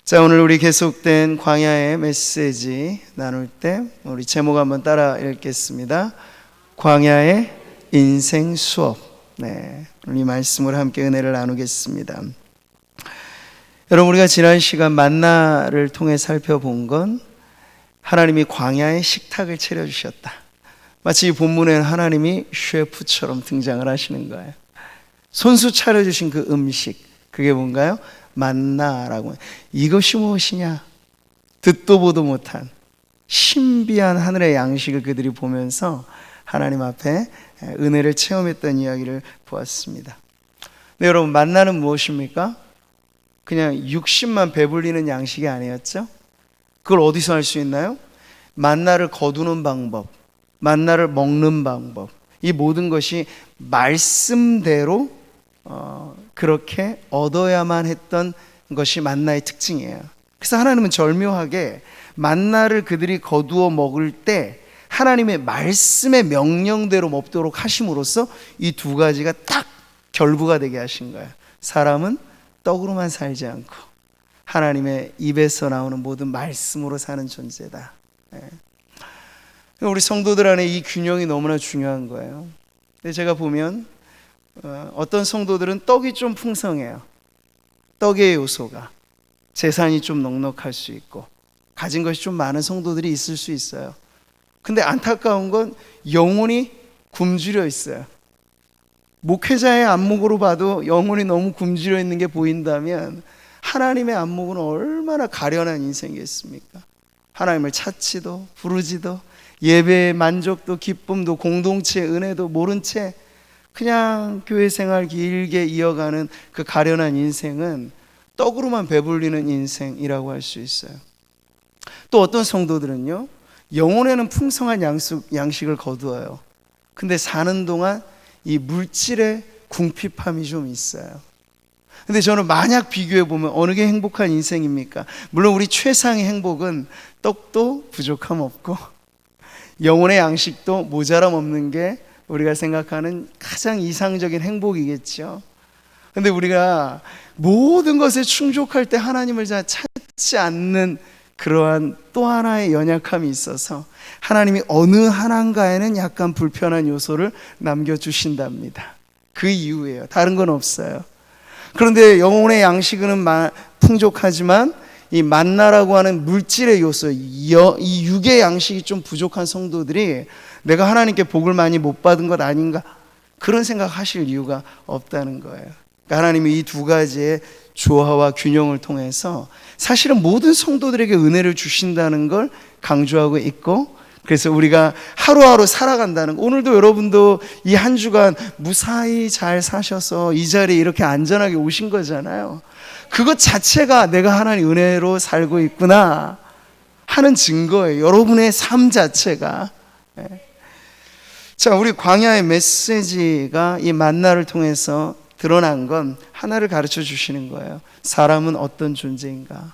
자, 오늘 우리 계속된 광야의 메시지 나눌 때 우리 제목 한번 따라 읽겠습니다. 광야의 인생 수업. 네, 우리 말씀을 함께 은혜를 나누겠습니다. 여러분, 우리가 지난 시간 만나를 통해 살펴본 건 하나님이 광야의 식탁을 차려주셨다. 마치 이 본문에는 하나님이 셰프처럼 등장을 하시는 거예요. 손수 차려주신 그 음식, 그게 뭔가요? 만나라고. 이것이 무엇이냐? 듣도 보도 못한 신비한 하늘의 양식을 그들이 보면서 하나님 앞에 은혜를 체험했던 이야기를 보았습니다. 네, 여러분, 만나는 무엇입니까? 그냥 육신만 배불리는 양식이 아니었죠? 그걸 어디서 할 수 있나요? 만나를 거두는 방법, 만나를 먹는 방법, 이 모든 것이 말씀대로 그렇게 얻어야만 했던 것이 만나의 특징이에요. 그래서 하나님은 절묘하게 만나를 그들이 거두어 먹을 때 하나님의 말씀의 명령대로 먹도록 하심으로써 이 두 가지가 딱 결부가 되게 하신 거예요. 사람은 떡으로만 살지 않고 하나님의 입에서 나오는 모든 말씀으로 사는 존재다. 우리 성도들 안에 이 균형이 너무나 중요한 거예요. 근데 제가 보면 어떤 성도들은 떡이 좀 풍성해요. 떡의 요소가, 재산이 좀 넉넉할 수 있고 가진 것이 좀 많은 성도들이 있을 수 있어요. 근데 안타까운 건 영혼이 굶주려 있어요. 목회자의 안목으로 봐도 영혼이 너무 굶주려 있는 게 보인다면 하나님의 안목은 얼마나 가련한 인생이겠습니까? 하나님을 찾지도 부르지도 예배의 만족도 기쁨도 공동체의 은혜도 모른 채 그냥 교회 생활 길게 이어가는 그 가련한 인생은 떡으로만 배불리는 인생이라고 할 수 있어요. 또 어떤 성도들은요, 영혼에는 풍성한 양식을 거두어요. 근데 사는 동안 이 물질의 궁핍함이 좀 있어요. 근데 저는 만약 비교해 보면 어느 게 행복한 인생입니까? 물론 우리 최상의 행복은 떡도 부족함 없고 영혼의 양식도 모자람 없는 게 우리가 생각하는 가장 이상적인 행복이겠죠. 근데 우리가 모든 것에 충족할 때 하나님을 잘 찾지 않는 그러한 또 하나의 연약함이 있어서 하나님이 어느 하나인가에는 약간 불편한 요소를 남겨주신답니다. 그 이유예요. 다른 건 없어요. 그런데 영혼의 양식은 풍족하지만 이 만나라고 하는 물질의 요소, 이 육의 양식이 좀 부족한 성도들이 내가 하나님께 복을 많이 못 받은 것 아닌가, 그런 생각하실 이유가 없다는 거예요. 그러니까 하나님이 이 두 가지의 조화와 균형을 통해서 사실은 모든 성도들에게 은혜를 주신다는 걸 강조하고 있고, 그래서 우리가 하루하루 살아간다는 거, 오늘도 여러분도 이 한 주간 무사히 잘 사셔서 이 자리에 이렇게 안전하게 오신 거잖아요. 그것 자체가 내가 하나님 은혜로 살고 있구나 하는 증거예요. 여러분의 삶 자체가. 자, 우리 광야의 메시지가 이 만나를 통해서 드러난 건 하나를 가르쳐 주시는 거예요. 사람은 어떤 존재인가?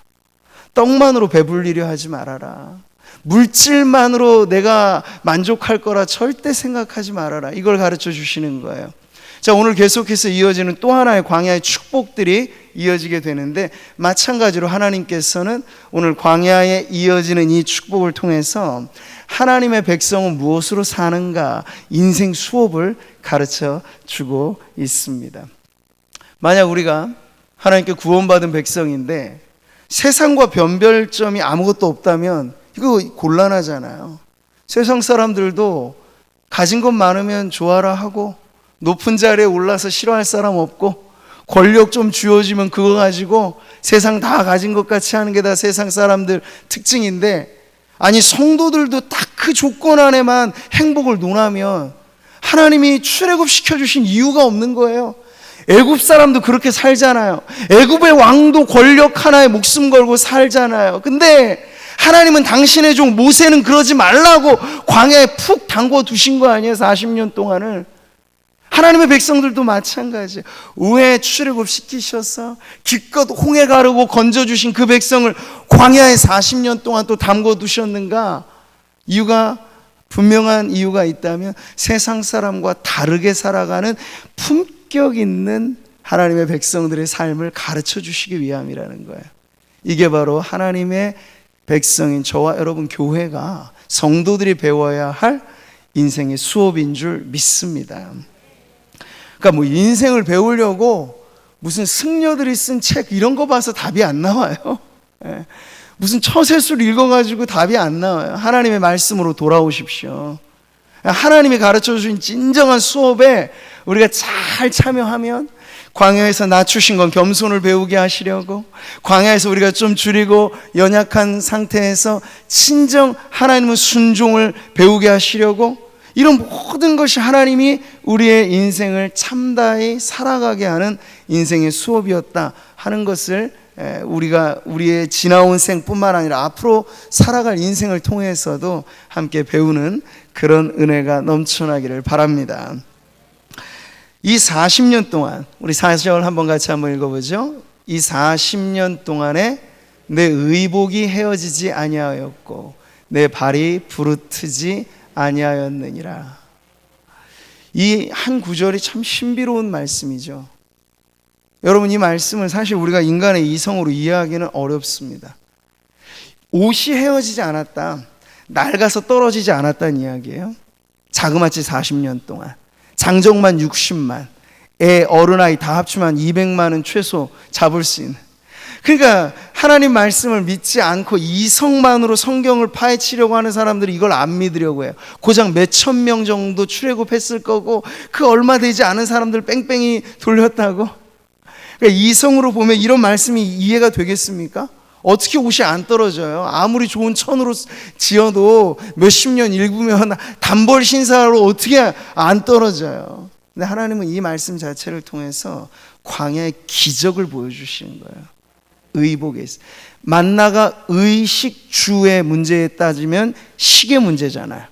떡만으로 배불리려 하지 말아라. 물질만으로 내가 만족할 거라 절대 생각하지 말아라. 이걸 가르쳐 주시는 거예요. 자, 오늘 계속해서 이어지는 또 하나의 광야의 축복들이 이어지게 되는데, 마찬가지로 하나님께서는 오늘 광야에 이어지는 이 축복을 통해서 하나님의 백성은 무엇으로 사는가, 인생 수업을 가르쳐 주고 있습니다. 만약 우리가 하나님께 구원받은 백성인데 세상과 변별점이 아무것도 없다면 이거 곤란하잖아요. 세상 사람들도 가진 것 많으면 좋아라 하고, 높은 자리에 올라서 싫어할 사람 없고, 권력 좀 쥐어지면 그거 가지고 세상 다 가진 것 같이 하는 게 다 세상 사람들 특징인데, 아니 성도들도 딱 그 조건 안에만 행복을 논하면 하나님이 출애굽시켜 주신 이유가 없는 거예요. 애굽 사람도 그렇게 살잖아요. 애굽의 왕도 권력 하나에 목숨 걸고 살잖아요. 근데 하나님은 당신의 종 모세는 그러지 말라고 광야에 푹 담궈 두신 거 아니에요? 40년 동안을. 하나님의 백성들도 마찬가지예요. 왜 출애굽시키셔서 기껏 홍해 가르고 건져주신 그 백성을 광야에 40년 동안 또 담궈 두셨는가? 이유가, 분명한 이유가 있다면 세상 사람과 다르게 살아가는 품격 있는 하나님의 백성들의 삶을 가르쳐 주시기 위함이라는 거예요. 이게 바로 하나님의 백성인 저와 여러분 교회가 성도들이 배워야 할 인생의 수업인 줄 믿습니다. 그러니까 뭐 인생을 배우려고 무슨 승려들이 쓴 책 이런 거 봐서 답이 안 나와요. 무슨 처세술 읽어가지고 답이 안 나와요. 하나님의 말씀으로 돌아오십시오. 하나님이 가르쳐 주신 진정한 수업에 우리가 잘 참여하면, 광야에서 낮추신 건 겸손을 배우게 하시려고, 광야에서 우리가 좀 줄이고 연약한 상태에서 진정 하나님의 순종을 배우게 하시려고, 이런 모든 것이 하나님이 우리의 인생을 참다히 살아가게 하는 인생의 수업이었다 하는 것을 우리가 우리의 지나온 생뿐만 아니라 앞으로 살아갈 인생을 통해서도 함께 배우는 그런 은혜가 넘쳐나기를 바랍니다. 이 40년 동안, 우리 4절 한번 같이 한번 읽어보죠. 이 40년 동안에 내 의복이 헤어지지 아니하였고 내 발이 부르트지 아니하였느니라. 이 한 구절이 참 신비로운 말씀이죠. 여러분, 이 말씀을 사실 우리가 인간의 이성으로 이해하기는 어렵습니다. 옷이 헤어지지 않았다, 낡아서 떨어지지 않았다는 이야기예요. 자그마치 40년 동안 장정만 60만, 애 어른아이 다 합치면 200만은 최소 잡을 수 있는, 그러니까 하나님 말씀을 믿지 않고 이성만으로 성경을 파헤치려고 하는 사람들이 이걸 안 믿으려고 해요. 고작 몇천 명 정도 출애굽했을 거고 그 얼마 되지 않은 사람들 뺑뺑이 돌렸다고. 그러니까 이성으로 보면 이런 말씀이 이해가 되겠습니까? 어떻게 옷이 안 떨어져요? 아무리 좋은 천으로 지어도 몇십 년 읽으면 단벌 신사로 어떻게 안 떨어져요? 근데 하나님은 이 말씀 자체를 통해서 광야의 기적을 보여주시는 거예요. 의복에 있어. 만나가 의식주의 문제에 따지면 식의 문제잖아요.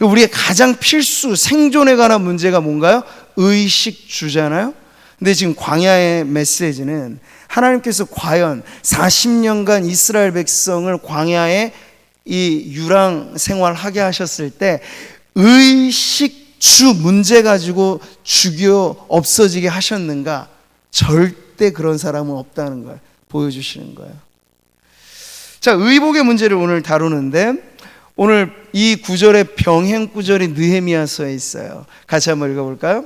우리의 가장 필수 생존에 관한 문제가 뭔가요? 의식주잖아요. 근데 지금 광야의 메시지는 하나님께서 과연 40년간 이스라엘 백성을 광야에 이 유랑 생활하게 하셨을 때 의식주 문제 가지고 죽여 없어지게 하셨는가? 절대 그런 사람은 없다는 걸 보여주시는 거예요. 자, 의복의 문제를 오늘 다루는데, 오늘 이 구절의 병행 구절이 느헤미야서에 있어요. 같이 한번 읽어볼까요?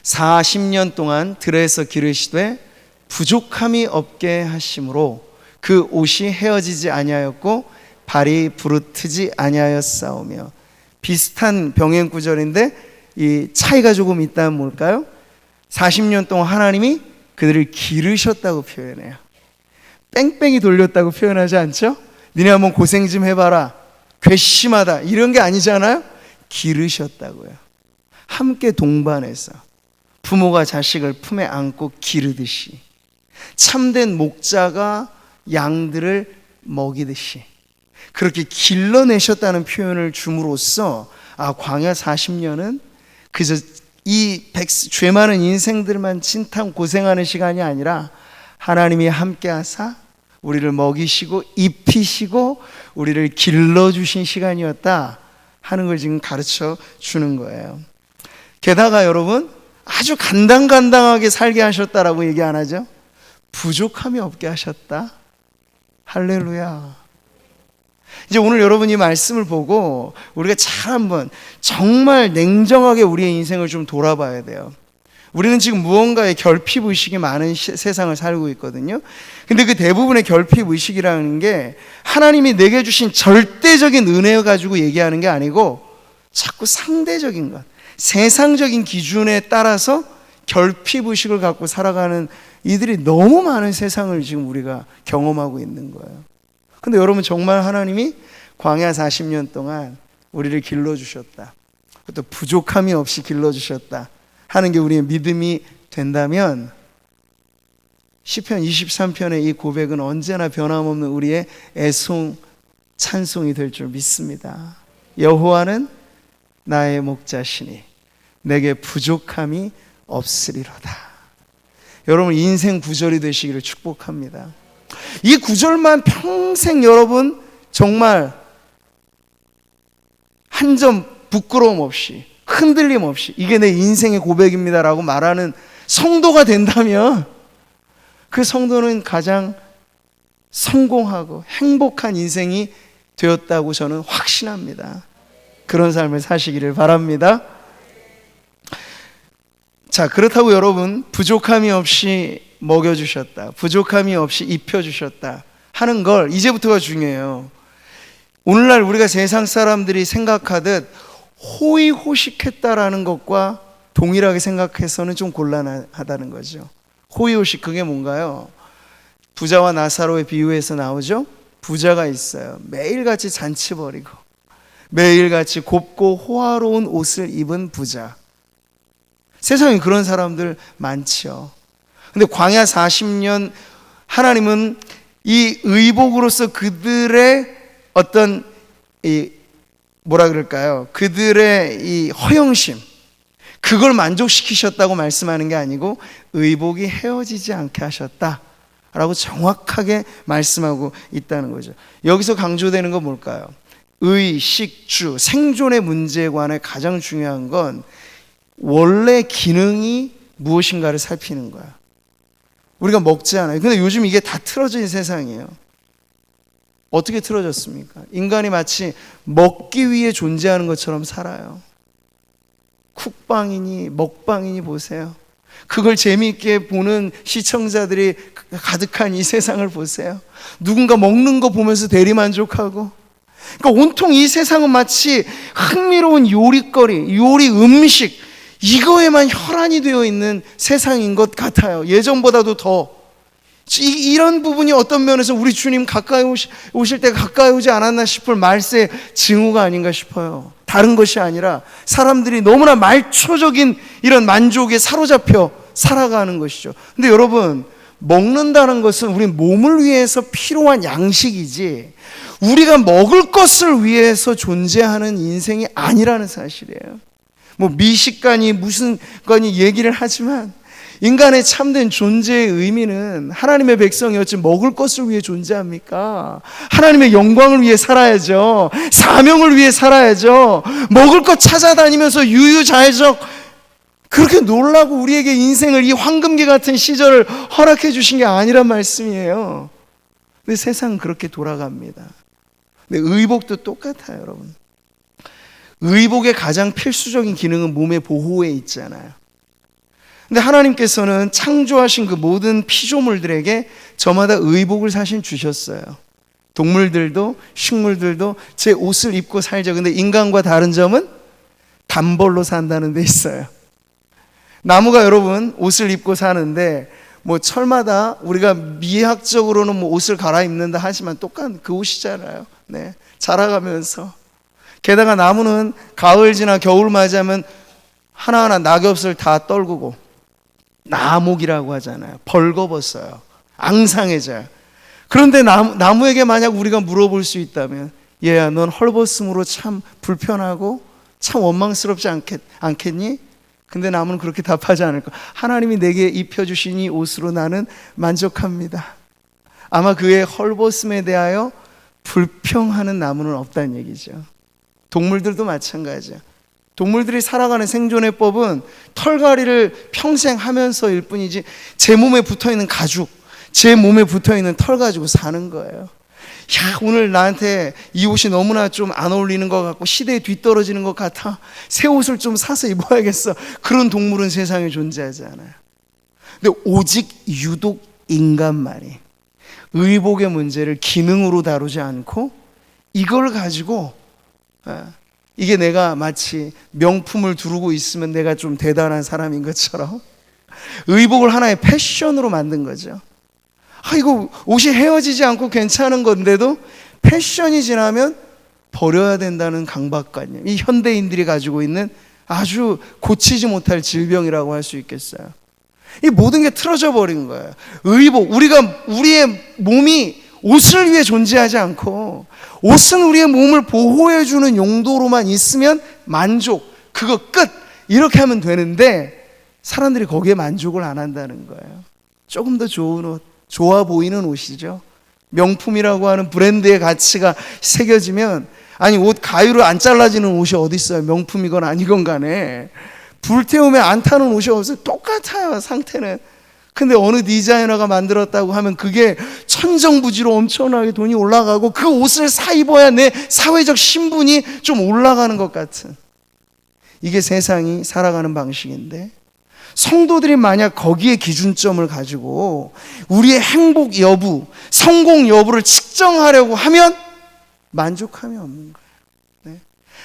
40년 동안 들에서 기르시되 부족함이 없게 하심으로 그 옷이 헤어지지 아니하였고 발이 부르트지 아니하였사오며. 비슷한 병행 구절인데 이 차이가 조금 있다면 뭘까요? 40년 동안 하나님이 그들을 기르셨다고 표현해요. 뺑뺑이 돌렸다고 표현하지 않죠? 니네 한번 고생 좀 해봐라, 괘씸하다, 이런 게 아니잖아요. 기르셨다고요. 함께 동반해서 부모가 자식을 품에 안고 기르듯이, 참된 목자가 양들을 먹이듯이 그렇게 길러내셨다는 표현을 줌으로써, 아, 광야 40년은 그저 이 죄 많은 인생들만 진탕 고생하는 시간이 아니라 하나님이 함께 하사 우리를 먹이시고 입히시고 우리를 길러주신 시간이었다 하는 걸 지금 가르쳐 주는 거예요. 게다가 여러분, 아주 간당간당하게 살게 하셨다라고 얘기 안 하죠? 부족함이 없게 하셨다. 할렐루야. 이제 오늘 여러분 이 말씀을 보고 우리가 잘 한번 정말 냉정하게 우리의 인생을 좀 돌아봐야 돼요. 우리는 지금 무언가의 결핍의식이 많은 세상을 살고 있거든요. 근데 그 대부분의 결핍의식이라는 게 하나님이 내게 주신 절대적인 은혜 가지고 얘기하는 게 아니고 자꾸 상대적인 것, 세상적인 기준에 따라서 결핍의식을 갖고 살아가는 이들이 너무 많은 세상을 지금 우리가 경험하고 있는 거예요. 근데 여러분, 정말 하나님이 광야 40년 동안 우리를 길러주셨다, 또 부족함이 없이 길러주셨다 하는 게 우리의 믿음이 된다면, 시편 23편의 이 고백은 언제나 변함없는 우리의 애송 찬송이 될 줄 믿습니다. 여호와는 나의 목자시니 내게 부족함이 없으리로다. 여러분, 인생 구절이 되시기를 축복합니다. 이 구절만 평생 여러분 정말 한 점 부끄러움 없이, 흔들림 없이 이게 내 인생의 고백입니다라고 말하는 성도가 된다면, 그 성도는 가장 성공하고 행복한 인생이 되었다고 저는 확신합니다. 그런 삶을 사시기를 바랍니다. 자, 그렇다고 여러분, 부족함이 없이 먹여주셨다, 부족함이 없이 입혀주셨다 하는 걸 이제부터가 중요해요. 오늘날 우리가 세상 사람들이 생각하듯 호의호식했다라는 것과 동일하게 생각해서는 좀 곤란하다는 거죠. 호의호식, 그게 뭔가요? 부자와 나사로의 비유에서 나오죠. 부자가 있어요. 매일같이 잔치 벌이고 매일같이 곱고 호화로운 옷을 입은 부자. 세상에 그런 사람들 많죠. 근데 광야 40년 하나님은 이 의복으로서 그들의 어떤 뭐라 그럴까요? 그들의 이 허영심, 그걸 만족시키셨다고 말씀하는 게 아니고 의복이 헤어지지 않게 하셨다라고 정확하게 말씀하고 있다는 거죠. 여기서 강조되는 건 뭘까요? 의, 식, 주, 생존의 문제에 관해 가장 중요한 건 원래 기능이 무엇인가를 살피는 거야. 우리가 먹지 않아요. 근데 요즘 이게 다 틀어진 세상이에요. 어떻게 틀어졌습니까? 인간이 마치 먹기 위해 존재하는 것처럼 살아요. 쿡방이니 먹방이니 보세요. 그걸 재미있게 보는 시청자들이 가득한 이 세상을 보세요. 누군가 먹는 거 보면서 대리만족하고, 그러니까 온통 이 세상은 마치 흥미로운 요리거리, 요리 음식, 이거에만 혈안이 되어 있는 세상인 것 같아요. 예전보다도 더. 이런 부분이 어떤 면에서 우리 주님 가까이 오실 때 가까이 오지 않았나 싶을 말세의 징후가 아닌가 싶어요. 다른 것이 아니라 사람들이 너무나 말초적인 이런 만족에 사로잡혀 살아가는 것이죠. 근데 여러분, 먹는다는 것은 우리 몸을 위해서 필요한 양식이지 우리가 먹을 것을 위해서 존재하는 인생이 아니라는 사실이에요. 뭐 미식가니 무슨 거니 얘기를 하지만 인간의 참된 존재의 의미는 하나님의 백성이 어찌 먹을 것을 위해 존재합니까? 하나님의 영광을 위해 살아야죠. 사명을 위해 살아야죠. 먹을 것 찾아다니면서 유유자적 그렇게 놀라고 우리에게 인생을 이 황금기 같은 시절을 허락해 주신 게 아니란 말씀이에요. 근데 세상은 그렇게 돌아갑니다. 근데 의복도 똑같아요, 여러분. 의복의 가장 필수적인 기능은 몸의 보호에 있잖아요. 근데 하나님께서는 창조하신 그 모든 피조물들에게 저마다 의복을 사실 주셨어요. 동물들도 식물들도 제 옷을 입고 살죠. 근데 인간과 다른 점은 단벌로 산다는 데 있어요. 나무가 여러분 옷을 입고 사는데 뭐 철마다 우리가 미학적으로는 뭐 옷을 갈아입는다 하지만 똑같은 그 옷이잖아요. 네, 자라가면서. 게다가 나무는 가을 지나 겨울 맞이하면 하나하나 낙엽을 다 떨구고 나목이라고 하잖아요. 벌거벗어요. 앙상해져요. 그런데 나무에게 만약 우리가 물어볼 수 있다면, 얘야 넌 헐벗음으로 참 불편하고 참 원망스럽지 않겠니? 근데 나무는 그렇게 답하지 않을 거야. 하나님이 내게 입혀주신 이 옷으로 나는 만족합니다. 아마 그의 헐벗음에 대하여 불평하는 나무는 없다는 얘기죠. 동물들도 마찬가지야. 동물들이 살아가는 생존의 법은 털갈이를 평생 하면서일 뿐이지 제 몸에 붙어있는 가죽, 제 몸에 붙어있는 털 가지고 사는 거예요. 야, 오늘 나한테 이 옷이 너무나 좀 안 어울리는 것 같고 시대에 뒤떨어지는 것 같아. 새 옷을 좀 사서 입어야겠어. 그런 동물은 세상에 존재하지 않아요. 근데 오직 유독 인간만이 의복의 문제를 기능으로 다루지 않고 이걸 가지고 이게 내가 마치 명품을 두르고 있으면 내가 좀 대단한 사람인 것처럼 의복을 하나의 패션으로 만든 거죠. 이거 옷이 헤어지지 않고 괜찮은 건데도 패션이 지나면 버려야 된다는 강박관념, 이 현대인들이 가지고 있는 아주 고치지 못할 질병이라고 할 수 있겠어요. 이 모든 게 틀어져 버린 거예요. 의복, 우리의 몸이 옷을 위해 존재하지 않고 옷은 우리의 몸을 보호해주는 용도로만 있으면 만족, 그거 끝, 이렇게 하면 되는데 사람들이 거기에 만족을 안 한다는 거예요. 조금 더 좋은 옷, 좋아 보이는 옷이죠. 명품이라고 하는 브랜드의 가치가 새겨지면, 아니 옷 가위로 안 잘라지는 옷이 어디 있어요. 명품이건 아니건 간에 불태우면 안 타는 옷이 없어요. 똑같아요, 상태는. 근데 어느 디자이너가 만들었다고 하면 그게 천정부지로 엄청나게 돈이 올라가고 그 옷을 사 입어야 내 사회적 신분이 좀 올라가는 것 같은, 이게 세상이 살아가는 방식인데, 성도들이 만약 거기에 기준점을 가지고 우리의 행복 여부, 성공 여부를 측정하려고 하면 만족함이 없는 거예요. 네.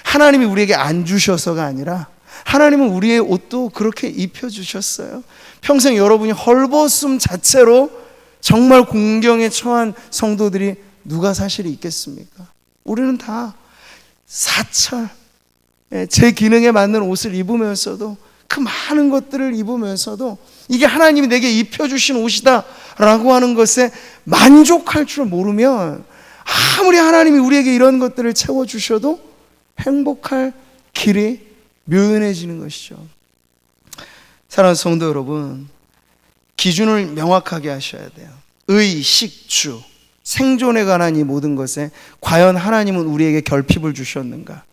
하나님이 우리에게 안 주셔서가 아니라 하나님은 우리의 옷도 그렇게 입혀주셨어요. 평생 여러분이 헐벗음 자체로 정말 공경에 처한 성도들이 누가 사실이 있겠습니까? 우리는 다 사철, 제 기능에 맞는 옷을 입으면서도, 그 많은 것들을 입으면서도 이게 하나님이 내게 입혀주신 옷이다 라고 하는 것에 만족할 줄 모르면 아무리 하나님이 우리에게 이런 것들을 채워주셔도 행복할 길이 묘연해지는 것이죠. 사랑하는 성도 여러분, 기준을 명확하게 하셔야 돼요. 의, 식, 주, 생존에 관한 이 모든 것에 과연 하나님은 우리에게 결핍을 주셨는가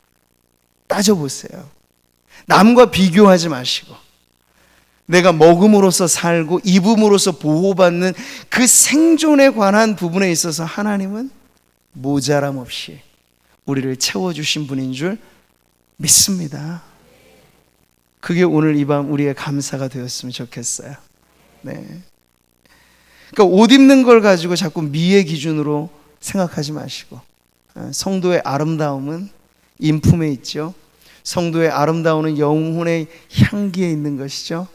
따져보세요. 남과 비교하지 마시고, 내가 먹음으로써 살고 입음으로써 보호받는 그 생존에 관한 부분에 있어서 하나님은 모자람 없이 우리를 채워주신 분인 줄 믿습니다. 그게 오늘 이 밤 우리의 감사가 되었으면 좋겠어요. 네. 그러니까 옷 입는 걸 가지고 자꾸 미의 기준으로 생각하지 마시고, 성도의 아름다움은 인품에 있죠. 성도의 아름다움은 영혼의 향기에 있는 것이죠.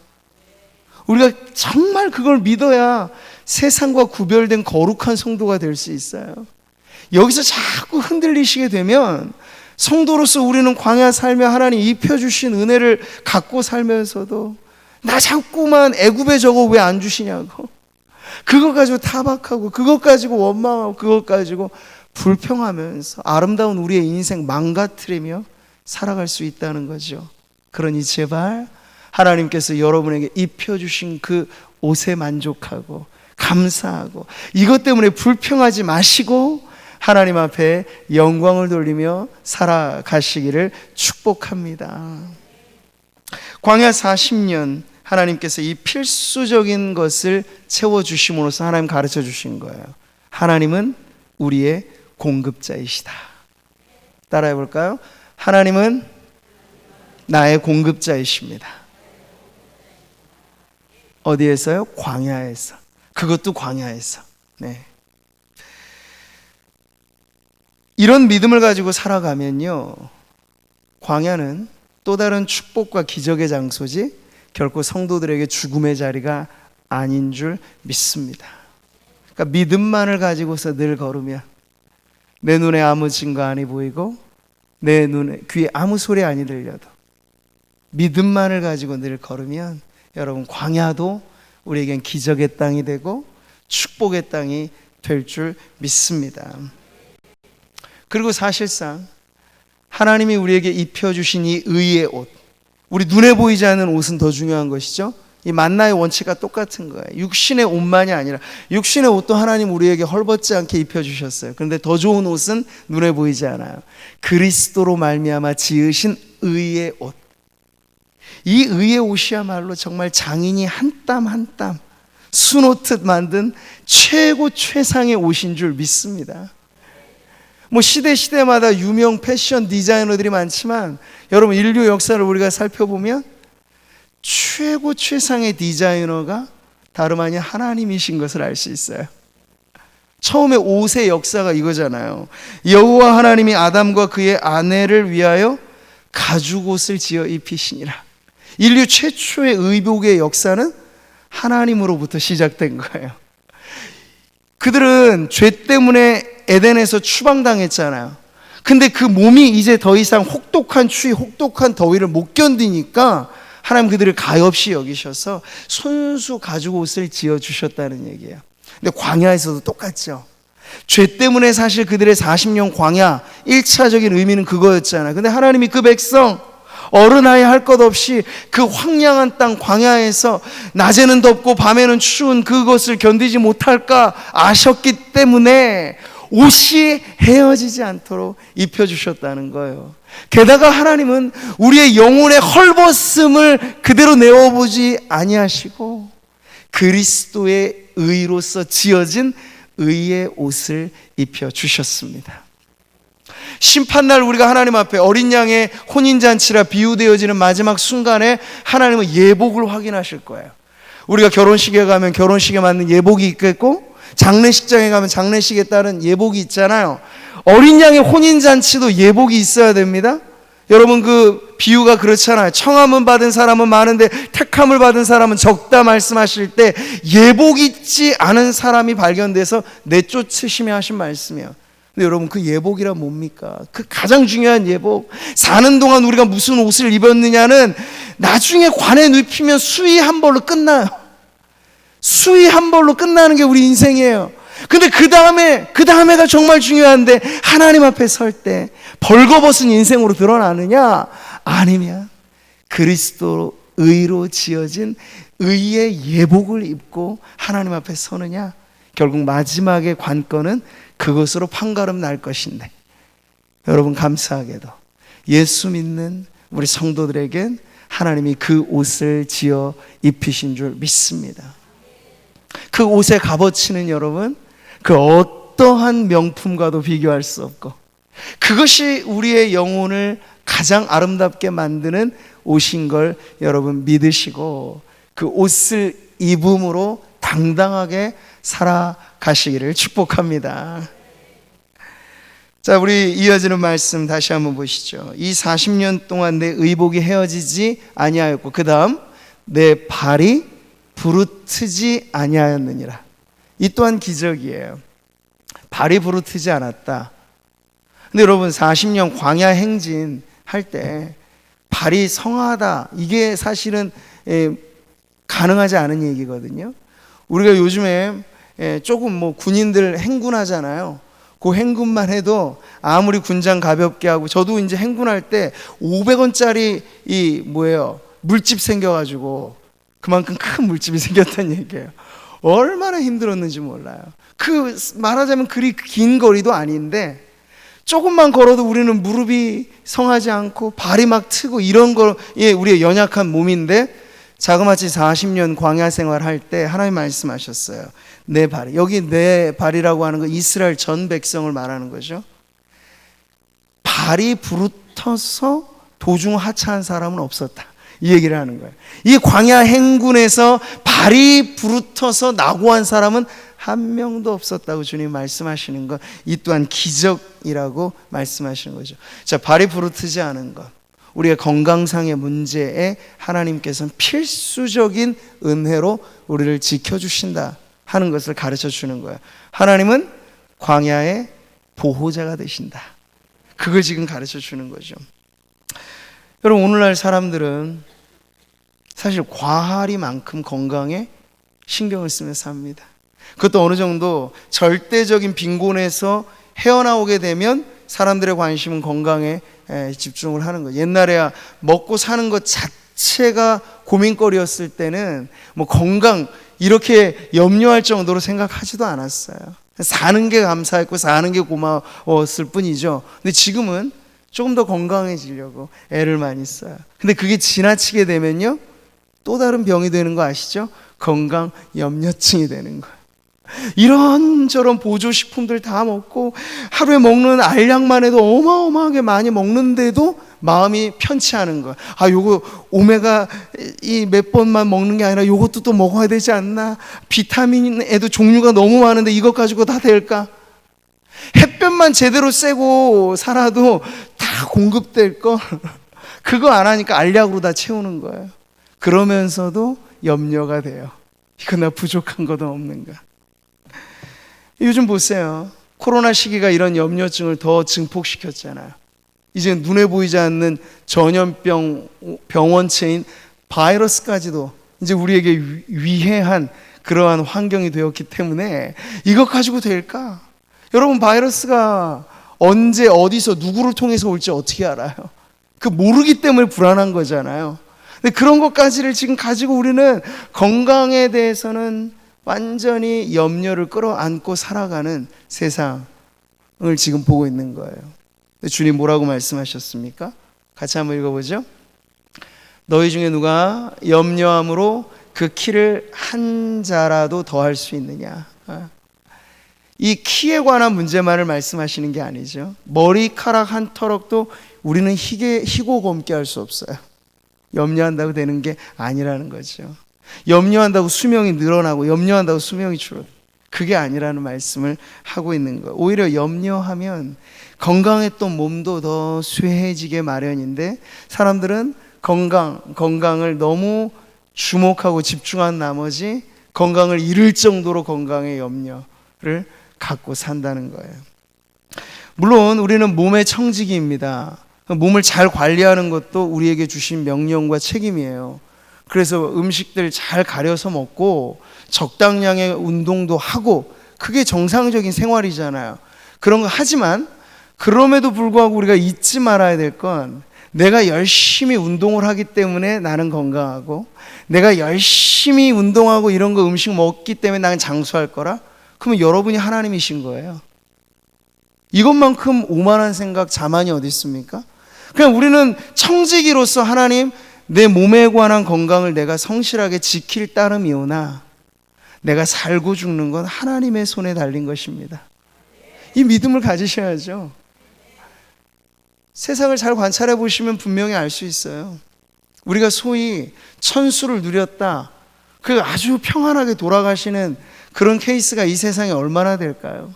우리가 정말 그걸 믿어야 세상과 구별된 거룩한 성도가 될 수 있어요. 여기서 자꾸 흔들리시게 되면 성도로서 우리는 광야 살며 하나님 입혀주신 은혜를 갖고 살면서도 나 자꾸만 애굽에 저거 왜 안 주시냐고, 그것 가지고 타박하고 그것 가지고 원망하고 그것 가지고 불평하면서 아름다운 우리의 인생 망가뜨리며 살아갈 수 있다는 거죠. 그러니 제발 하나님께서 여러분에게 입혀주신 그 옷에 만족하고 감사하고 이것 때문에 불평하지 마시고 하나님 앞에 영광을 돌리며 살아가시기를 축복합니다. 광야 40년 하나님께서 이 필수적인 것을 채워주심으로써 하나님 가르쳐 주신 거예요. 하나님은 우리의 공급자이시다. 따라해 볼까요? 하나님은 나의 공급자이십니다. 어디에서요? 광야에서. 그것도 광야에서. 네. 이런 믿음을 가지고 살아가면요, 광야는 또 다른 축복과 기적의 장소지 결코 성도들에게 죽음의 자리가 아닌 줄 믿습니다. 그러니까 믿음만을 가지고서 늘 걸으면 내 눈에 아무 증거 아니 보이고 내 눈에 귀에 아무 소리 아니 들려도 믿음만을 가지고 늘 걸으면 여러분, 광야도 우리에겐 기적의 땅이 되고 축복의 땅이 될 줄 믿습니다. 그리고 사실상 하나님이 우리에게 입혀주신 이 의의 옷, 우리 눈에 보이지 않는 옷은 더 중요한 것이죠. 이 만나의 원칙과 똑같은 거예요. 육신의 옷만이 아니라 육신의 옷도 하나님 우리에게 헐벗지 않게 입혀주셨어요. 그런데 더 좋은 옷은 눈에 보이지 않아요. 그리스도로 말미암아 지으신 의의 옷. 이 의의 옷이야말로 정말 장인이 한 땀 한 땀 수놓듯 만든 최고 최상의 옷인 줄 믿습니다. 뭐 시대마다 유명 패션 디자이너들이 많지만 여러분, 인류 역사를 우리가 살펴보면 최고 최상의 디자이너가 다름 아닌 하나님이신 것을 알 수 있어요. 처음에 옷의 역사가 이거잖아요. 여호와 하나님이 아담과 그의 아내를 위하여 가죽옷을 지어 입히시니라. 인류 최초의 의복의 역사는 하나님으로부터 시작된 거예요. 그들은 죄 때문에 에덴에서 추방당했잖아요. 근데 그 몸이 이제 더 이상 혹독한 추위, 혹독한 더위를 못 견디니까 하나님 그들을 가엾이 여기셔서 손수 가죽옷을 지어주셨다는 얘기예요. 근데 광야에서도 똑같죠. 죄 때문에 사실 그들의 40년 광야 1차적인 의미는 그거였잖아요. 근데 하나님이 그 백성 어른아이 할 것 없이 그 황량한 땅 광야에서 낮에는 덥고 밤에는 추운 그것을 견디지 못할까 아셨기 때문에 옷이 헤어지지 않도록 입혀주셨다는 거예요. 게다가 하나님은 우리의 영혼의 헐벗음을 그대로 내어보지 아니하시고 그리스도의 의로서 지어진 의의 옷을 입혀 주셨습니다. 심판날 우리가 하나님 앞에 어린 양의 혼인잔치라 비유되어지는 마지막 순간에 하나님은 예복을 확인하실 거예요. 우리가 결혼식에 가면 결혼식에 맞는 예복이 있겠고, 장례식장에 가면 장례식에 따른 예복이 있잖아요. 어린 양의 혼인잔치도 예복이 있어야 됩니다. 여러분, 그 비유가 그렇잖아요. 청함을 받은 사람은 많은데 택함을 받은 사람은 적다 말씀하실 때 예복 있지 않은 사람이 발견돼서 내쫓으시며 하신 말씀이에요. 근데 여러분, 그 예복이란 뭡니까? 그 가장 중요한 예복, 사는 동안 우리가 무슨 옷을 입었느냐는 나중에 관에 눕히면 수의 한 벌로 끝나요. 수의 한 벌로 끝나는 게 우리 인생이에요. 근데 그 다음에가 정말 중요한데, 하나님 앞에 설 때 벌거벗은 인생으로 드러나느냐, 아니면 그리스도 의로 지어진 의의 예복을 입고 하나님 앞에 서느냐, 결국 마지막의 관건은 그것으로 판가름 날 것인데, 여러분, 감사하게도 예수 믿는 우리 성도들에겐 하나님이 그 옷을 지어 입히신 줄 믿습니다. 그 옷의 값어치는 여러분, 그 어떠한 명품과도 비교할 수 없고, 그것이 우리의 영혼을 가장 아름답게 만드는 옷인 걸 여러분 믿으시고, 그 옷을 입음으로 당당하게 살아가시기를 축복합니다. 자, 우리 이어지는 말씀 다시 한번 보시죠. 이 40년 동안 내 의복이 헤어지지 아니하였고, 그 다음 내 발이 부르트지 아니하였느니라. 이 또한 기적이에요. 발이 부르트지 않았다. 근데 여러분, 40년 광야 행진 할 때 발이 성하다, 이게 사실은 가능하지 않은 얘기거든요. 우리가 요즘에 조금 군인들 행군하잖아요. 그 행군만 해도 아무리 군장 가볍게 하고, 저도 이제 행군할 때 500원짜리 물집 생겨가지고, 그만큼 큰 물집이 생겼다는 얘기예요. 얼마나 힘들었는지 몰라요. 말하자면 그리 긴 거리도 아닌데, 조금만 걸어도 우리는 무릎이 성하지 않고 발이 막 트고 이런 거에 우리의 연약한 몸인데, 자그마치 40년 광야 생활할 때 하나님 말씀하셨어요. 내 발이, 여기 내 발이라고 하는 거 이스라엘 전 백성을 말하는 거죠. 발이 부르터서 도중 하차한 사람은 없었다, 이 얘기를 하는 거예요. 이 광야 행군에서 발이 부르터서 낙오한 사람은 한 명도 없었다고 주님 말씀하시는 것, 이 또한 기적이라고 말씀하시는 거죠. 자, 발이 부르트지 않은 것, 우리의 건강상의 문제에 하나님께서는 필수적인 은혜로 우리를 지켜주신다 하는 것을 가르쳐 주는 거예요. 하나님은 광야의 보호자가 되신다, 그걸 지금 가르쳐 주는 거죠. 여러분, 오늘날 사람들은 사실 과하리만큼 건강에 신경을 쓰면서 삽니다. 그것도 어느 정도 절대적인 빈곤에서 헤어나오게 되면 사람들의 관심은 건강에 집중을 하는 거예요. 옛날에야 먹고 사는 것 자체가 고민거리였을 때는 건강 이렇게 염려할 정도로 생각하지도 않았어요. 사는 게 감사했고 사는 게 고마웠을 뿐이죠. 근데 지금은 조금 더 건강해지려고 애를 많이 써요. 근데 그게 지나치게 되면요, 또 다른 병이 되는 거 아시죠? 건강 염려증이 되는 거예요. 이런저런 보조식품들 다 먹고 하루에 먹는 알약만 해도 어마어마하게 많이 먹는데도 마음이 편치 않은 거야. 요거 오메가 이 몇 번만 먹는 게 아니라 요것도 또 먹어야 되지 않나? 비타민에도 종류가 너무 많은데 이것 가지고 다 될까? 햇볕만 제대로 쐬고 살아도 다 공급될 거. 그거 안 하니까 알약으로 다 채우는 거예요. 그러면서도 염려가 돼요. 이거 나 부족한 것도 없는가? 요즘 보세요. 코로나 시기가 이런 염려증을 더 증폭시켰잖아요. 이제 눈에 보이지 않는 전염병 병원체인 바이러스까지도 이제 우리에게 위해한 그러한 환경이 되었기 때문에 이것 가지고 될까? 여러분, 바이러스가 언제 어디서 누구를 통해서 올지 어떻게 알아요? 그 모르기 때문에 불안한 거잖아요. 근데 그런 것까지를 지금 가지고 우리는 건강에 대해서는 완전히 염려를 끌어안고 살아가는 세상을 지금 보고 있는 거예요. 주님 뭐라고 말씀하셨습니까? 같이 한번 읽어보죠. 너희 중에 누가 염려함으로 그 키를 한 자라도 더 할 수 있느냐. 이 키에 관한 문제만을 말씀하시는 게 아니죠. 머리카락 한 터럭도 우리는 희고 곱게 할 수 없어요. 염려한다고 되는 게 아니라는 거죠. 염려한다고 수명이 늘어나고 염려한다고 수명이 줄어들어요. 그게 아니라는 말씀을 하고 있는 거예요. 오히려 염려하면 건강했던 몸도 더 쇠해지게 마련인데, 사람들은 건강을 너무 주목하고 집중한 나머지 건강을 잃을 정도로 건강에 염려를 갖고 산다는 거예요. 물론 우리는 몸의 청지기입니다. 몸을 잘 관리하는 것도 우리에게 주신 명령과 책임이에요. 그래서 음식들 잘 가려서 먹고 적당량의 운동도 하고, 그게 정상적인 생활이잖아요. 그런 거 하지만 그럼에도 불구하고 우리가 잊지 말아야 될 건, 내가 열심히 운동을 하기 때문에 나는 건강하고, 내가 열심히 운동하고 이런 거 음식 먹기 때문에 나는 장수할 거라? 그러면 여러분이 하나님이신 거예요. 이것만큼 오만한 생각, 자만이 어디 있습니까? 그냥 우리는 청지기로서 하나님, 내 몸에 관한 건강을 내가 성실하게 지킬 따름이오나 내가 살고 죽는 건 하나님의 손에 달린 것입니다. 이 믿음을 가지셔야죠. 세상을 잘 관찰해 보시면 분명히 알 수 있어요. 우리가 소위 천수를 누렸다, 그 아주 평안하게 돌아가시는 그런 케이스가 이 세상에 얼마나 될까요?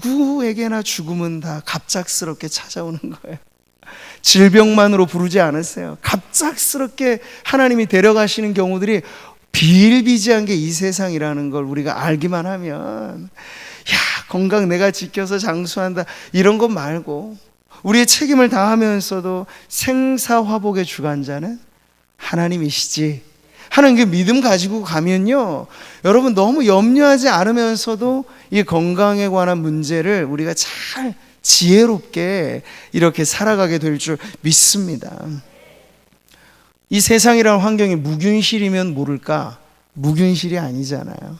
누구에게나 죽음은 다 갑작스럽게 찾아오는 거예요. 질병만으로 부르지 않으세요. 갑작스럽게 하나님이 데려가시는 경우들이 비일비재한 게 이 세상이라는 걸 우리가 알기만 하면, 건강 내가 지켜서 장수한다 이런 것 말고, 우리의 책임을 다하면서도 생사화복의 주관자는 하나님이시지 하는 그 믿음 가지고 가면요, 여러분 너무 염려하지 않으면서도 이 건강에 관한 문제를 우리가 잘 지혜롭게 이렇게 살아가게 될 줄 믿습니다. 이 세상이라는 환경이 무균실이면 모를까? 무균실이 아니잖아요.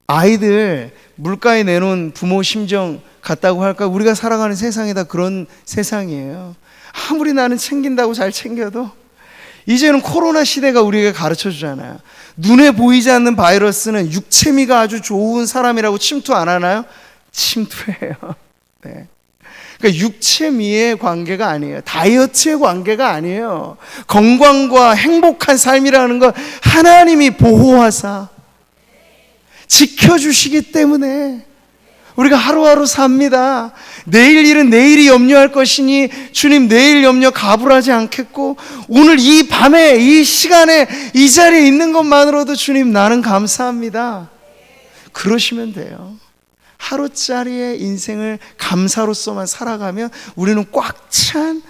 아이들 물가에 내놓은 부모 심정 같다고 할까? 우리가 살아가는 세상이 다 그런 세상이에요. 아무리 나는 챙긴다고 잘 챙겨도 이제는 코로나 시대가 우리에게 가르쳐 주잖아요. 눈에 보이지 않는 바이러스는 육체미가 아주 좋은 사람이라고 침투 안 하나요? 침투해요. 네. 그러니까 육체미의 관계가 아니에요. 다이어트의 관계가 아니에요. 건강과 행복한 삶이라는 건 하나님이 보호하사 지켜주시기 때문에 우리가 하루하루 삽니다. 내일 일은 내일이 염려할 것이니 주님 내일 염려 가불하지 않겠고, 오늘 이 밤에 이 시간에 이 자리에 있는 것만으로도 주님 나는 감사합니다. 그러시면 돼요. 하루짜리의 인생을 감사로서만 살아가면 우리는 꽉 찬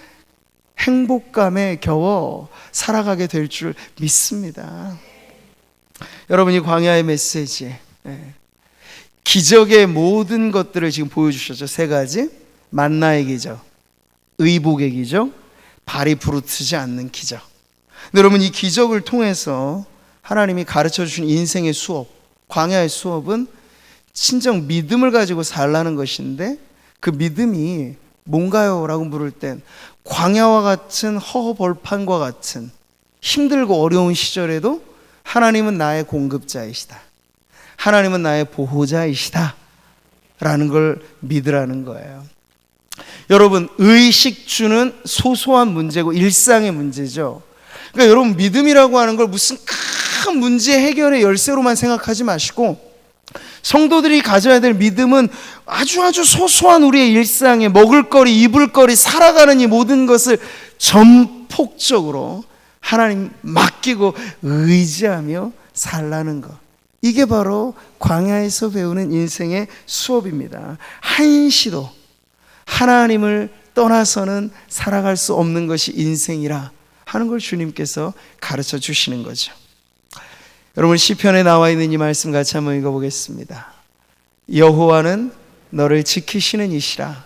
행복감에 겨워 살아가게 될 줄 믿습니다. 여러분, 이 광야의 메시지, 기적의 모든 것들을 지금 보여주셨죠. 세 가지. 만나의 기적, 의복의 기적, 발이 부르트지 않는 기적. 근데 여러분, 이 기적을 통해서 하나님이 가르쳐 주신 인생의 수업, 광야의 수업은 진정 믿음을 가지고 살라는 것인데, 그 믿음이 뭔가요? 라고 물을 땐 광야와 같은 허허벌판과 같은 힘들고 어려운 시절에도 하나님은 나의 공급자이시다, 하나님은 나의 보호자이시다 라는 걸 믿으라는 거예요. 여러분, 의식주는 소소한 문제고 일상의 문제죠. 그러니까 여러분, 믿음이라고 하는 걸 무슨 큰 문제 해결의 열쇠로만 생각하지 마시고, 성도들이 가져야 될 믿음은 아주 소소한 우리의 일상에 먹을거리, 입을거리, 살아가는 이 모든 것을 전폭적으로 하나님 맡기고 의지하며 살라는 것. 이게 바로 광야에서 배우는 인생의 수업입니다. 한시도 하나님을 떠나서는 살아갈 수 없는 것이 인생이라 하는 걸 주님께서 가르쳐 주시는 거죠. 여러분, 시편에 나와 있는 이 말씀 같이 한번 읽어보겠습니다. 여호와는 너를 지키시는 이시라.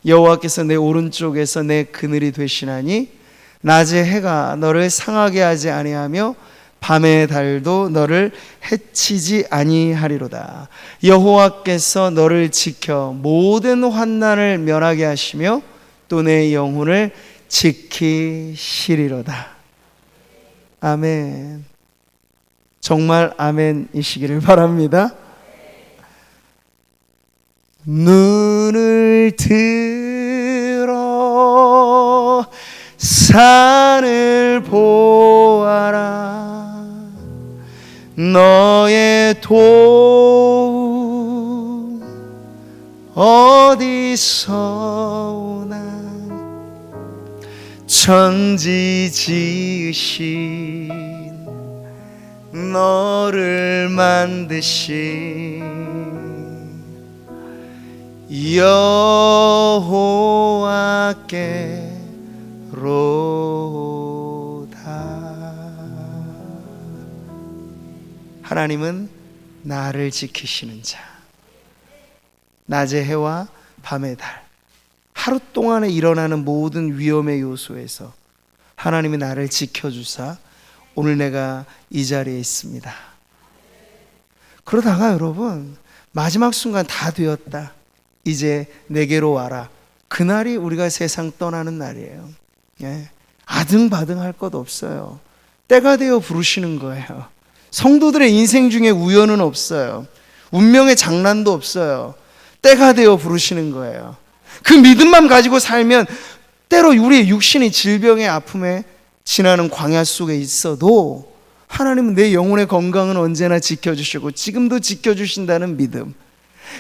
여호와께서 내 오른쪽에서 내 그늘이 되시나니 낮에 해가 너를 상하게 하지 아니하며 밤의 달도 너를 해치지 아니하리로다. 여호와께서 너를 지켜 모든 환난을 면하게 하시며 또 내 영혼을 지키시리로다. 아멘. 정말 아멘이시기를 바랍니다. 눈을 들어 산을 보아라. 너의 도움 어디서 오나. 천지 지으신 너를 만드신 여호와께로다. 하나님은 나를 지키시는 자. 낮의 해와 밤의 달, 하루 동안에 일어나는 모든 위험의 요소에서 하나님이 나를 지켜주사 오늘 내가 이 자리에 있습니다. 그러다가 여러분, 마지막 순간 다 되었다, 이제 내게로 와라, 그날이 우리가 세상 떠나는 날이에요. 아등바등할 것 없어요. 때가 되어 부르시는 거예요. 성도들의 인생 중에 우연은 없어요. 운명의 장난도 없어요. 때가 되어 부르시는 거예요. 그 믿음만 가지고 살면 때로 우리의 육신이 질병의 아픔에 지나는 광야 속에 있어도 하나님은 내 영혼의 건강은 언제나 지켜주시고 지금도 지켜주신다는 믿음,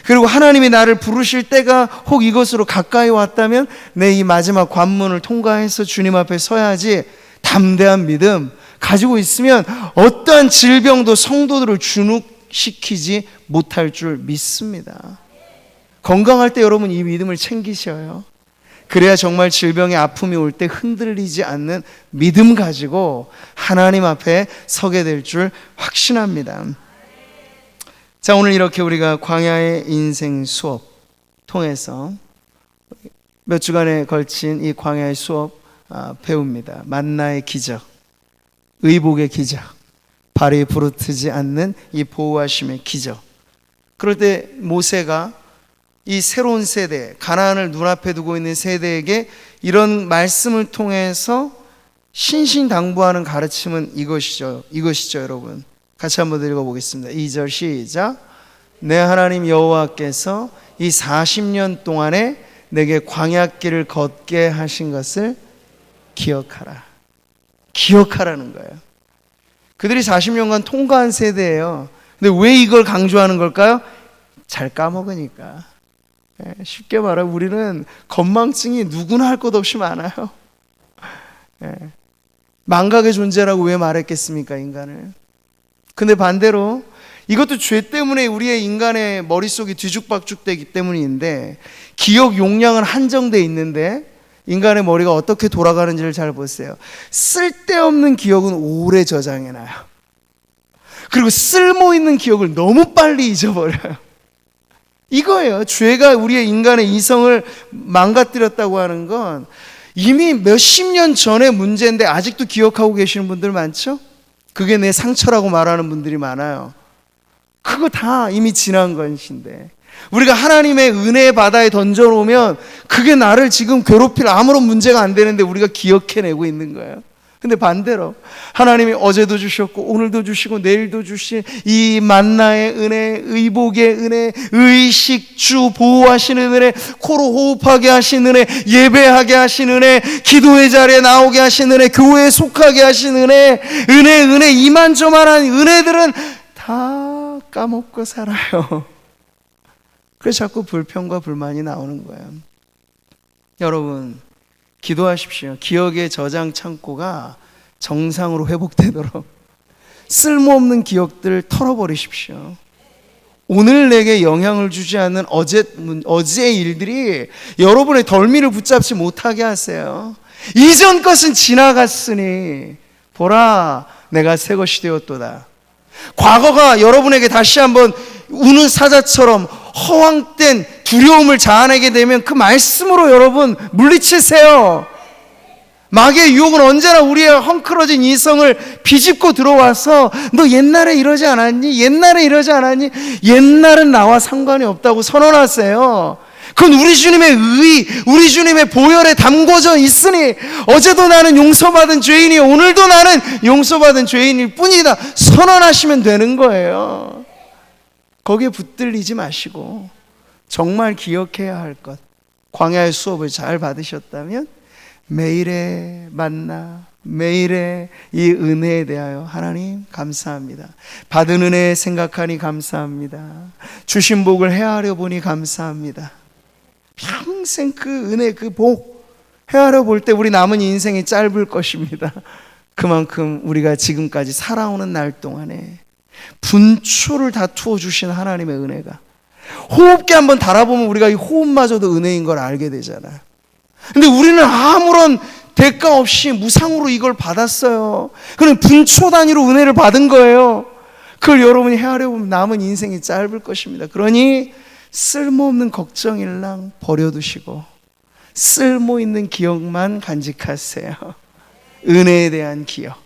그리고 하나님이 나를 부르실 때가 혹 이것으로 가까이 왔다면 내 이 마지막 관문을 통과해서 주님 앞에 서야지, 담대한 믿음 가지고 있으면 어떠한 질병도 성도들을 주눅시키지 못할 줄 믿습니다. 건강할 때 여러분 이 믿음을 챙기셔요. 그래야 정말 질병의 아픔이 올 때 흔들리지 않는 믿음 가지고 하나님 앞에 서게 될 줄 확신합니다. 자, 오늘 이렇게 우리가 광야의 인생 수업 통해서 몇 주간에 걸친 이 광야의 수업 배웁니다. 만나의 기적, 의복의 기적, 발이 부르트지 않는 이 보호하심의 기적. 그럴 때 모세가 이 새로운 세대, 가나안을 눈앞에 두고 있는 세대에게 이런 말씀을 통해서 신신당부하는 가르침은 이것이죠, 여러분. 같이 한번 읽어보겠습니다. 2절 시작. 내 하나님 여호와께서 이 40년 동안에 내게 광야길을 걷게 하신 것을 기억하라. 기억하라는 거예요. 그들이 40년간 통과한 세대예요. 근데 왜 이걸 강조하는 걸까요? 잘 까먹으니까. 쉽게 말해 우리는 건망증이 누구나 할 것 없이 많아요. 망각의 존재라고 왜 말했겠습니까, 인간을. 근데 반대로 이것도 죄 때문에 우리의 인간의 머릿속이 뒤죽박죽되기 때문인데, 기억 용량은 한정되어 있는데 인간의 머리가 어떻게 돌아가는지를 잘 보세요. 쓸데없는 기억은 오래 저장해놔요. 그리고 쓸모있는 기억을 너무 빨리 잊어버려요. 이거예요. 죄가 우리의 인간의 이성을 망가뜨렸다고 하는 건 이미 몇십 년 전의 문제인데 아직도 기억하고 계시는 분들 많죠? 그게 내 상처라고 말하는 분들이 많아요. 그거 다 이미 지난 것인데 우리가 하나님의 은혜의 바다에 던져놓으면 그게 나를 지금 괴롭힐 아무런 문제가 안 되는데 우리가 기억해내고 있는 거예요. 근데 반대로 하나님이 어제도 주셨고 오늘도 주시고 내일도 주신 이 만나의 은혜, 의복의 은혜, 의식주 보호하시는 은혜, 코로 호흡하게 하신 은혜, 예배하게 하신 은혜, 기도의 자리에 나오게 하신 은혜, 교회에 속하게 하신 은혜, 은혜 이만저만한 은혜들은 다 까먹고 살아요. 그래서 자꾸 불평과 불만이 나오는 거예요. 여러분, 기도하십시오. 기억의 저장 창고가 정상으로 회복되도록 쓸모없는 기억들 털어버리십시오. 오늘 내게 영향을 주지 않는 어제의 일들이 여러분의 덜미를 붙잡지 못하게 하세요. 이전 것은 지나갔으니 보라, 내가 새 것이 되었도다. 과거가 여러분에게 다시 한번 우는 사자처럼 허황된 두려움을 자아내게 되면 그 말씀으로 여러분 물리치세요. 마귀의 유혹은 언제나 우리의 헝클어진 이성을 비집고 들어와서 너 옛날에 이러지 않았니? 옛날에 이러지 않았니? 옛날은 나와 상관이 없다고 선언하세요. 그건 우리 주님의 의, 우리 주님의 보혈에 담궈져 있으니 어제도 나는 용서받은 죄인이 오늘도 나는 용서받은 죄인일 뿐이다 선언하시면 되는 거예요. 거기에 붙들리지 마시고 정말 기억해야 할 것, 광야의 수업을 잘 받으셨다면 매일의 만나, 매일의 이 은혜에 대하여 하나님 감사합니다. 받은 은혜 생각하니 감사합니다. 주신 복을 헤아려 보니 감사합니다. 평생 그 은혜, 그 복 헤아려 볼 때 우리 남은 인생이 짧을 것입니다. 그만큼 우리가 지금까지 살아오는 날 동안에 분초를 다투어 주신 하나님의 은혜가, 호흡기 한번 달아보면 우리가 이 호흡마저도 은혜인 걸 알게 되잖아요. 근데 우리는 아무런 대가 없이 무상으로 이걸 받았어요. 그럼 분초 단위로 은혜를 받은 거예요. 그걸 여러분이 헤아려 보면 남은 인생이 짧을 것입니다. 그러니 쓸모없는 걱정일랑 버려두시고 쓸모있는 기억만 간직하세요. 은혜에 대한 기억.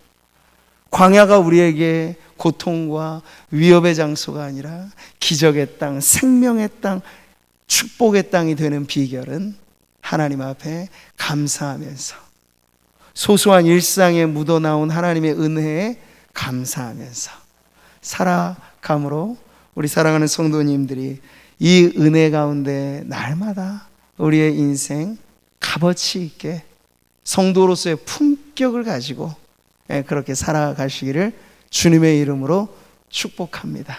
광야가 우리에게 고통과 위협의 장소가 아니라 기적의 땅, 생명의 땅, 축복의 땅이 되는 비결은 하나님 앞에 감사하면서 소소한 일상에 묻어나온 하나님의 은혜에 감사하면서 살아감으로 우리 사랑하는 성도님들이 이 은혜 가운데 날마다 우리의 인생 값어치 있게 성도로서의 품격을 가지고 그렇게 살아가시기를 주님의 이름으로 축복합니다.